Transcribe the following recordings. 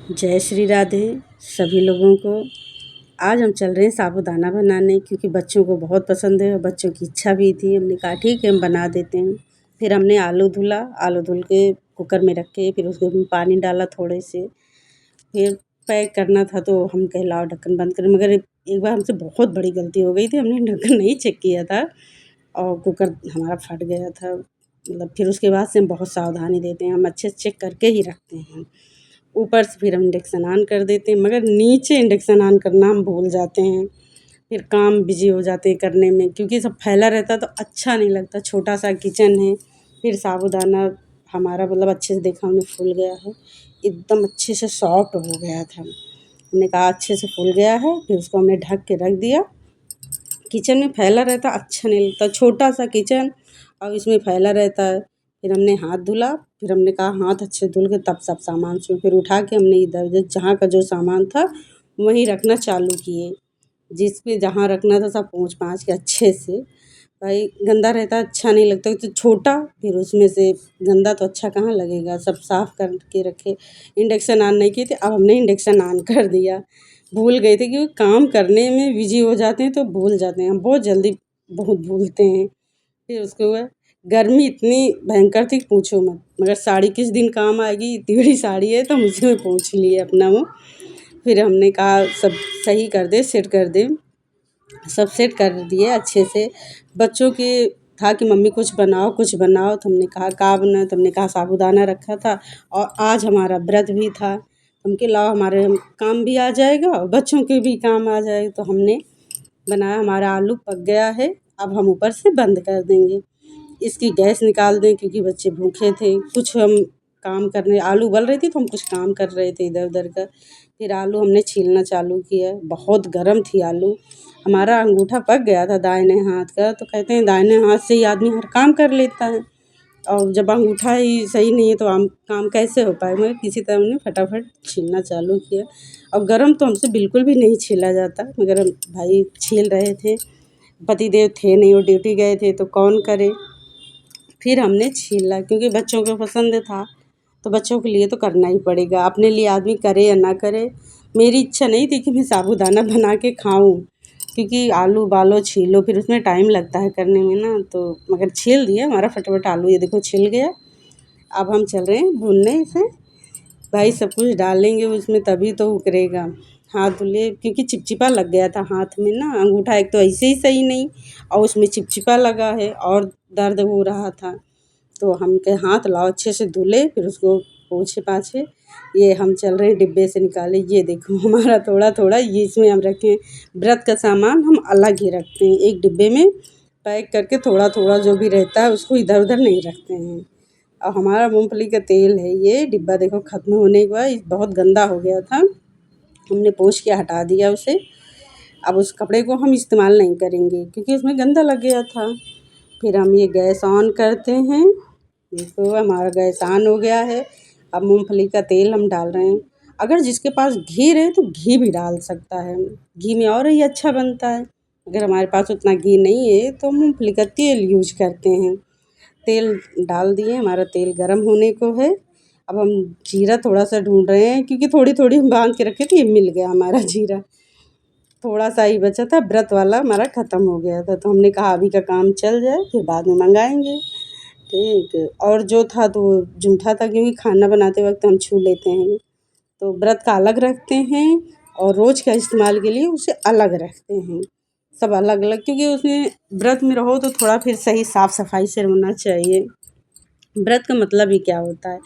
जय श्री राधे सभी लोगों को। आज हम चल रहे हैं साबूदाना बनाने, क्योंकि बच्चों को बहुत पसंद है और बच्चों की इच्छा भी थी। हमने कहा ठीक है हम बना देते हैं। फिर हमने आलू धुला, आलू धुल के कुकर में रखे, फिर उसमें पानी डाला थोड़े से, फिर पैक करना था तो हम कहे लाओ ढक्कन बंद करें, मगर एक बार हमसे बहुत बड़ी गलती हो गई थी। हमने ढक्कन नहीं चेक किया था और कुकर हमारा फट गया था। मतलब फिर उसके बाद से हम बहुत सावधानी देते हैं, हम अच्छे से चेक करके ही रखते हैं। ऊपर से फिर हम इंडक्शन ऑन कर देते हैं, मगर नीचे इंडक्शन ऑन करना हम भूल जाते हैं। फिर काम बिजी हो जाते हैं करने में, क्योंकि सब फैला रहता है तो अच्छा नहीं लगता। छोटा सा किचन है। फिर साबूदाना हमारा मतलब अच्छे से देखा हमने फूल गया है, एकदम अच्छे से सॉफ्ट हो गया था। हमने कहा अच्छे से फूल गया है, फिर उसको हमने ढक के रख दिया। किचन में फैला रहता अच्छा नहीं लगता, छोटा सा किचन और इसमें फैला रहता है। फिर हमने हाथ धुला, फिर हमने कहा हाथ अच्छे धुल के तब सब सामान से फिर उठा के हमने इधर उधर जहाँ का जो सामान था वहीं रखना चालू किए। जिस पे जहाँ रखना था सब पोंछ पाछ के अच्छे से। भाई गंदा रहता अच्छा नहीं लगता, तो छोटा फिर उसमें से गंदा तो अच्छा कहाँ लगेगा। सब साफ़ करके रखे। इंडक्शन ऑन नहीं किए थे, अब हमने इंडक्शन ऑन कर दिया। भूल गए थे, क्योंकि काम करने में बिजी हो जाते हैं तो भूल जाते हैं, हम बहुत जल्दी बहुत भूलते हैं। फिर उसके बाद गर्मी इतनी भयंकर थी पूछो मत, मगर साड़ी किस दिन काम आएगी। इतनी बड़ी साड़ी है तो हम उसी में पोंछ लिए अपना मुँह। फिर हमने कहा सब सही कर दे, सेट कर दे। सब सेट कर दिए अच्छे से। बच्चों के था कि मम्मी कुछ बनाओ कुछ बनाओ, तो हमने कहा का बनाए, तो हमने कहा साबूदाना रखा था और आज हमारा व्रत भी था। हमके लाओ हमारे काम भी आ जाएगा और बच्चों के भी काम आ जाएगा। तो हमने बनाया। हमारा आलू पक गया है, अब हम ऊपर से बंद कर देंगे। इसकी गैस निकाल दें, क्योंकि बच्चे भूखे थे। कुछ हम काम करने, आलू उबल रही थी तो हम कुछ काम कर रहे थे इधर उधर का। फिर आलू हमने छीलना चालू किया, बहुत गर्म थी आलू। हमारा अंगूठा पक गया था दाहिने हाथ का, तो कहते हैं दाहिने हाथ से ही आदमी हर काम कर लेता है, और जब अंगूठा ही सही नहीं है तो काम कैसे हो पाए। मगर किसी तरह हमने फटाफट छीलना चालू किया। और गर्म तो हमसे बिल्कुल भी नहीं छीला जाता, मगर हम भाई छील रहे थे। पतिदेव थे नहीं, वो ड्यूटी गए थे तो कौन करे। फिर हमने छीला, क्योंकि बच्चों को पसंद था तो बच्चों के लिए तो करना ही पड़ेगा। अपने लिए आदमी करे या ना करे। मेरी इच्छा नहीं थी कि मैं साबूदाना बना के खाऊं, क्योंकि आलू उबालो छीलो फिर उसमें टाइम लगता है करने में ना, तो मगर छील दिया हमारा फटाफट आलू, ये देखो छिल गया। अब हम चल रहे हैं भूनने इसे। भाई सब कुछ डालेंगे उसमें तभी तो उकरेगा। हाथ धुले, क्योंकि चिपचिपा लग गया था हाथ में ना। अंगूठा एक तो ऐसे ही सही नहीं और उसमें चिपचिपा लगा है और दर्द हो रहा था। तो हम के हाथ लाओ अच्छे से धुले, फिर उसको पोंछे पाछे। ये हम चल रहे हैं डिब्बे से निकाले। ये देखो हमारा थोड़ा थोड़ा ये इसमें हम रखें। व्रत का सामान हम अलग ही रखते हैं, एक डिब्बे में पैक करके थोड़ा थोड़ा जो भी रहता है उसको इधर उधर नहीं रखते हैं। और हमारा मूंगफली का तेल है, ये डिब्बा देखो ख़त्म होने के बाद बहुत गंदा हो गया था। हमने पोंछ के हटा दिया उसे। अब उस कपड़े को हम इस्तेमाल नहीं करेंगे, क्योंकि उसमें गंदा लग गया था। फिर हम ये गैस ऑन करते हैं। देखो हमारा गैस ऑन हो गया है। अब मूंगफली का तेल हम डाल रहे हैं। अगर जिसके पास घी रहे तो घी भी डाल सकता है, घी में और ही अच्छा बनता है। अगर हमारे पास उतना घी नहीं है तो मूंगफली का तेल यूज करते हैं। तेल डाल दिए, हमारा तेल गर्म होने को है। अब हम जीरा थोड़ा सा ढूंढ रहे हैं, क्योंकि थोड़ी थोड़ी हम बांध के रखे थे, ये मिल गया हमारा जीरा। थोड़ा सा ही बचा था, व्रत वाला हमारा ख़त्म हो गया था, तो हमने कहा अभी का काम चल जाए फिर बाद में मंगाएंगे। ठीक। और जो था तो वो जूठा था, क्योंकि खाना बनाते वक्त हम छू लेते हैं। तो व्रत का अलग रखते हैं और रोज़ का इस्तेमाल के लिए उसे अलग रखते हैं। सब अलग अलग, क्योंकि उसमें व्रत में रहो तो थोड़ा फिर सही साफ़ सफाई से होना चाहिए। व्रत का मतलब ही क्या होता है।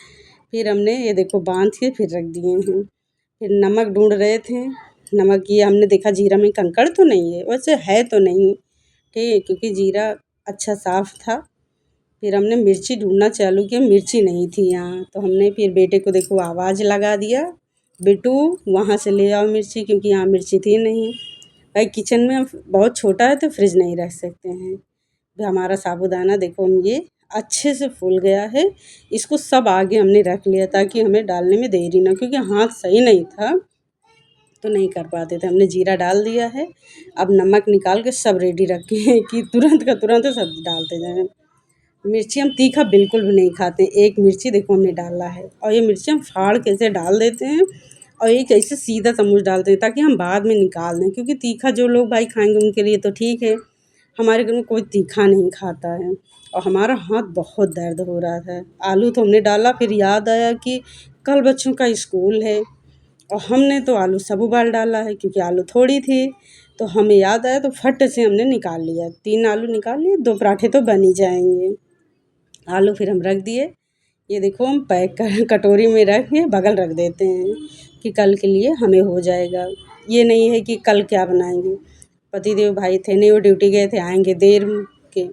फिर हमने ये देखो बांध के फिर रख दिए हैं। फिर नमक ढूंढ रहे थे। नमक ये हमने देखा जीरा में कंकड़ तो नहीं है, वैसे है तो नहीं। ठीक है, क्योंकि जीरा अच्छा साफ़ था। फिर हमने मिर्ची ढूंढना चालू किया, मिर्ची नहीं थी यहाँ। तो हमने फिर बेटे को देखो आवाज़ लगा दिया, बेटू वहाँ से ले आओ मिर्ची, क्योंकि यहाँ मिर्ची थी नहीं। भाई किचन में बहुत छोटा है तो फ्रिज नहीं रख सकते हैं। फिर हमारा साबूदाना देखो हम ये अच्छे से फूल गया है। इसको सब आगे हमने रख लिया ताकि हमें डालने में देरी ना, क्योंकि हाथ सही नहीं था तो नहीं कर पाते थे। हमने जीरा डाल दिया है। अब नमक निकाल के सब रेडी रखे हैं कि तुरंत का तुरंत सब डालते जाएं। मिर्ची हम तीखा बिल्कुल भी नहीं खाते। एक मिर्ची देखो हमने डाला है, और ये मिर्ची हम फाड़ के ऐसे डाल देते हैं और एक ऐसे सीधा चम्मच डालते हैं ताकि हम बाद में निकाल दें, क्योंकि तीखा जो लोग भाई खाएंगे उनके लिए तो ठीक है, हमारे घर में कोई तीखा नहीं खाता है। और हमारा हाथ बहुत दर्द हो रहा था। आलू तो हमने डाला, फिर याद आया कि कल बच्चों का स्कूल है और हमने तो आलू सब उबाल डाला है क्योंकि आलू थोड़ी थी। तो हमें याद आया तो फट से हमने निकाल लिया, 3 आलू निकाल लिए, 2 पराठे तो बन ही जाएंगे। आलू फिर हम रख दिए, ये देखो हम पैक कर कटोरी में रख के बगल रख देते हैं कि कल के लिए हमें हो जाएगा। ये नहीं है कि कल क्या बनाएंगे। पतिदेव भाई थे नहीं, वो ड्यूटी गए थे, आएंगे देर के,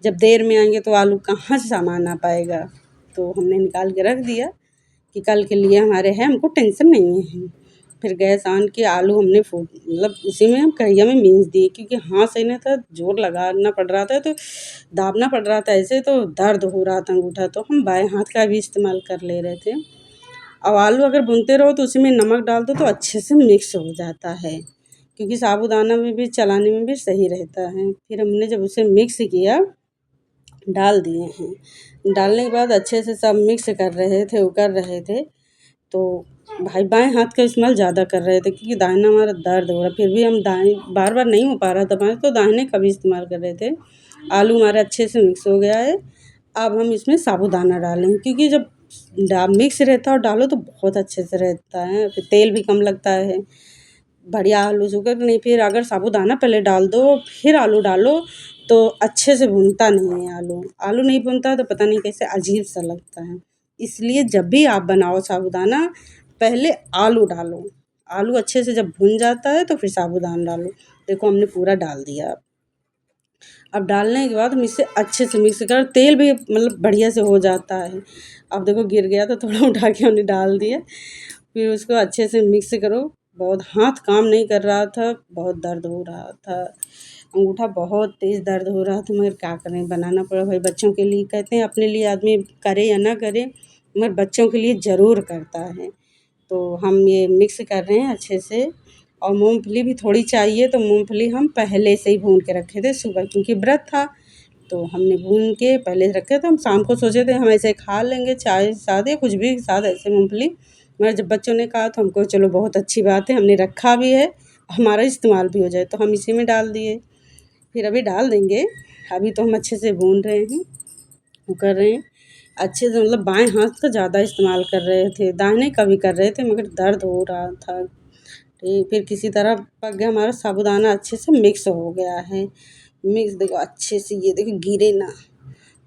जब देर में आएंगे तो आलू कहाँ से सामान आ पाएगा। तो हमने निकाल के रख दिया कि कल के लिए हमारे है, हमको टेंशन नहीं है। फिर गैस ऑन किया, आलू हमने मतलब उसी में हम कढ़ैया में मींस दिए, क्योंकि हाथ से ना था, जोर लगाना पड़ रहा था, तो दाबना पड़ रहा था ऐसे, तो दर्द हो रहा था अंगूठा, तो हम बाएं हाथ का भी इस्तेमाल कर ले रहे थे। अब आलू अगर भूनते रहो तो उसी में नमक डाल दो तो अच्छे से मिक्स हो जाता है, क्योंकि साबूदाना में भी चलाने में भी सही रहता है। फिर हमने जब उसे मिक्स किया, डाल दिए हैं। डालने के बाद अच्छे से सब मिक्स कर रहे थे, उकर रहे थे, तो भाई बाएं हाथ का इस्तेमाल ज़्यादा कर रहे थे क्योंकि दाहिना हमारा दर्द हो रहा, फिर भी हम दाएं बार बार नहीं हो पा रहा था बाएं, तो दाहिने का भी इस्तेमाल कर रहे थे। आलू हमारा अच्छे से मिक्स हो गया है। अब हम इसमें साबूदाना डालेंगे, क्योंकि जब मिक्स रहता है और डालो तो बहुत अच्छे से रहता है, फिर तेल भी कम लगता है, बढ़िया आलू शुगर नहीं। फिर अगर साबूदाना पहले डाल दो फिर आलू डालो तो अच्छे से भुनता नहीं है आलू, आलू नहीं भुनता तो पता नहीं कैसे अजीब सा लगता है। इसलिए जब भी आप बनाओ साबूदाना, पहले आलू डालो, आलू अच्छे से जब भुन जाता है तो फिर साबूदाना डालो। देखो हमने पूरा डाल दिया। अब डालने के बाद हम इसे अच्छे से मिक्स कर, तेल भी मतलब बढ़िया से हो जाता है। अब देखो गिर गया तो थोड़ा उठा के हमने डाल दिया, फिर उसको अच्छे से मिक्स करो। बहुत हाथ काम नहीं कर रहा था, बहुत दर्द हो रहा था, अंगूठा बहुत तेज़ दर्द हो रहा था, मगर क्या करें, बनाना पड़ा भाई बच्चों के लिए। कहते हैं अपने लिए आदमी करे या ना करे, मगर बच्चों के लिए ज़रूर करता है। तो हम ये मिक्स कर रहे हैं अच्छे से। और मूँगफली भी थोड़ी चाहिए, तो मूँगफली हम पहले से ही भून के रखे थे सुबह, क्योंकि व्रत था, तो हमने भून के पहले रखे थे। हम शाम को सोचे थे हम ऐसे खा लेंगे चाय के साथ या कुछ भी के साथ ऐसे मूँगफली, मगर जब बच्चों ने कहा तो हमको चलो बहुत अच्छी बात है, हमने रखा भी है, हमारा इस्तेमाल भी हो जाए, तो हम इसी में डाल दिए। फिर अभी डाल देंगे, अभी तो हम अच्छे से भून रहे हैं, वो कर रहे हैं अच्छे से, मतलब बाएं हाथ का ज़्यादा इस्तेमाल कर रहे थे, दाहिने का भी कर रहे थे, मगर दर्द हो रहा था। ठीक, फिर किसी तरह पक गया हमारा साबूदाना, अच्छे से मिक्स हो गया है। मिक्स देखो अच्छे से, ये देखो गिरे ना।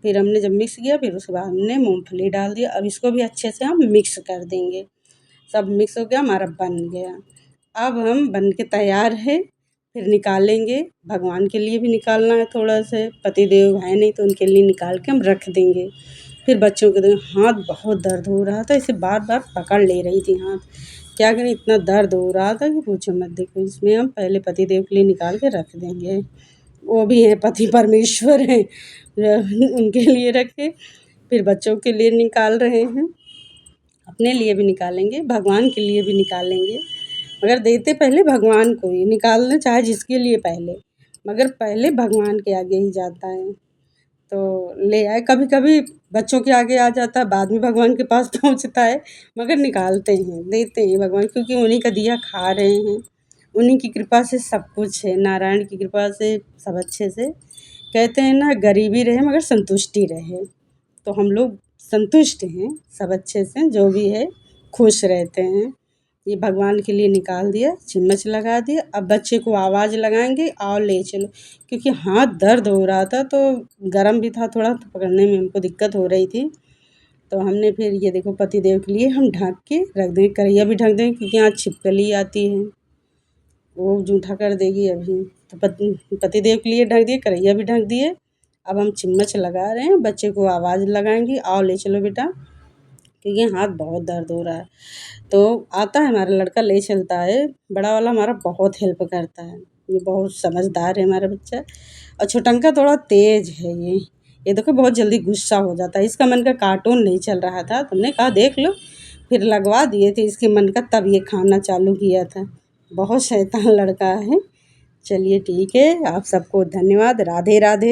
फिर हमने जब मिक्स किया, फिर उसके बाद हमने मूँगफली डाल दिया। अब इसको भी अच्छे से हम मिक्स कर देंगे। सब मिक्स हो गया, हमारा बन गया। अब हम बन के तैयार है, फिर निकालेंगे। भगवान के लिए भी निकालना है थोड़ा सा, पतिदेव है नहीं तो उनके लिए निकाल के हम रख देंगे। फिर बच्चों के हाथ बहुत दर्द हो रहा था, इसे बार बार पकड़ ले रही थी हाथ, क्या करें, इतना दर्द हो रहा था कि पूछो मत। देखो इसमें हम पहले पतिदेव के लिए निकाल के रख देंगे, वो भी हैं पति परमेश्वर हैं, उनके लिए रखे, फिर बच्चों के लिए निकाल रहे हैं, अपने लिए भी निकालेंगे, भगवान के लिए भी निकालेंगे। मगर देते पहले भगवान को ही, निकालना चाहे जिसके लिए पहले, मगर पहले भगवान के आगे ही जाता है। तो ले आए, कभी कभी बच्चों के आगे आ जाता है, बाद में भगवान के पास पहुंचता है, मगर निकालते हैं, देते हैं भगवान, क्योंकि उन्हीं का दिया खा रहे हैं, उन्हीं की कृपा से सब कुछ है, नारायण की कृपा से सब अच्छे से। कहते हैं ना, गरीबी रहे मगर संतुष्टि रहे, तो हम लोग संतुष्ट हैं, सब अच्छे से जो भी है खुश रहते हैं। ये भगवान के लिए निकाल दिया, चम्मच लगा दिया। अब बच्चे को आवाज़ लगाएंगे, आओ ले चलो, क्योंकि हाथ दर्द हो रहा था, तो गर्म भी था थोड़ा, तो पकड़ने में हमको दिक्कत हो रही थी। तो हमने फिर ये देखो पतिदेव के लिए हम ढक के रख देंगे, कढ़ैया भी ढक देंगे, क्योंकि यहाँ छिपकली आती है, वो जूठा कर देगी अभी। तो पतिदेव के लिए ढक दिए, कढ़ैया भी ढक दिए। अब हम चम्मच लगा रहे हैं, बच्चे को आवाज़ लगाएंगे, आओ ले चलो बेटा, क्योंकि हाथ बहुत दर्द हो रहा है। तो आता है हमारा लड़का, ले चलता है, बड़ा वाला हमारा बहुत हेल्प करता है, ये बहुत समझदार है हमारा बच्चा। और छोटंका थोड़ा तेज़ है, ये देखो बहुत जल्दी गुस्सा हो जाता है। इसका मन का कार्टून नहीं चल रहा था, तुमने कहा देख लो, फिर लगवा दिए थे इसके मन का, तब ये खाना चालू किया था। बहुत शैतान लड़का है। चलिए ठीक है, आप सबको धन्यवाद, राधे राधे।